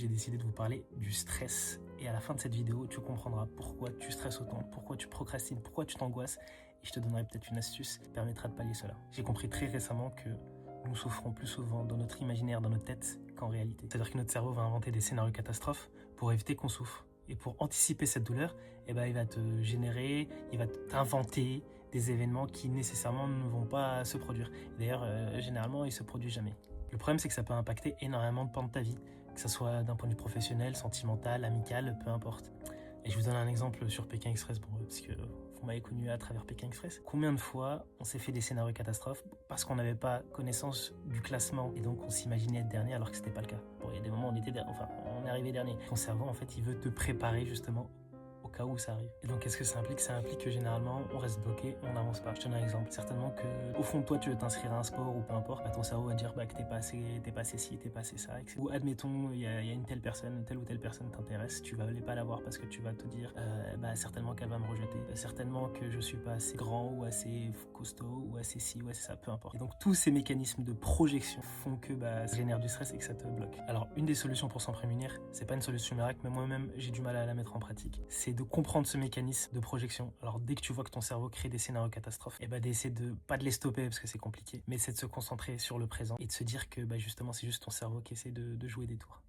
j'ai décidé de vous parler du stress. Et à la fin de cette vidéo, tu comprendras pourquoi tu stresses autant, pourquoi tu procrastines, pourquoi tu t'angoisses. Et je te donnerai peut-être une astuce qui permettra de pallier cela. J'ai compris très récemment que nous souffrons plus souvent dans notre imaginaire, dans notre tête, qu'en réalité. C'est-à-dire que notre cerveau va inventer des scénarios catastrophes pour éviter qu'on souffre. Et pour anticiper cette douleur, il va te générer, il va t'inventer des événements qui nécessairement ne vont pas se produire. D'ailleurs, généralement, ils ne se produisent jamais. Le problème, c'est que ça peut impacter énormément de pans de ta vie, que ce soit d'un point de vue professionnel, sentimental, amical, peu importe. Et je vous donne un exemple sur Pékin Express, parce que vous m'avez connu à travers Pékin Express. Combien de fois on s'est fait des scénarios catastrophes parce qu'on n'avait pas connaissance du classement et donc on s'imaginait être dernier alors que c'était pas le cas. Bon, il y a des moments où on est arrivé dernier. Ton cerveau, en fait, il veut te préparer justement au cas où ça arrive. Et donc, qu'est-ce que ça implique? Ça implique que généralement, on reste bloqué, on n'avance pas. Je te donne un exemple. Certainement que, au fond de toi, tu veux t'inscrire à un sport ou peu importe, ton cerveau va dire que t'es pas assez ci, t'es pas assez ça, etc. Ou admettons, il y a une telle ou telle personne t'intéresse, tu vas aller pas la voir parce que tu vas te dire, certainement qu'elle va me rejeter, certainement que je suis pas assez grand ou assez costaud ou assez ci ou assez ça, peu importe. Et donc, tous ces mécanismes de projection font que ça génère du stress et que ça te bloque. Alors, une des solutions pour s'en prémunir, c'est pas une solution miracle, mais moi-même, j'ai du mal à la mettre en pratique. C'est de comprendre ce mécanisme de projection. Alors dès que tu vois que ton cerveau crée des scénarios catastrophes, d'essayer de pas de les stopper parce que c'est compliqué, mais c'est de se concentrer sur le présent et de se dire que justement c'est juste ton cerveau qui essaie de jouer des tours.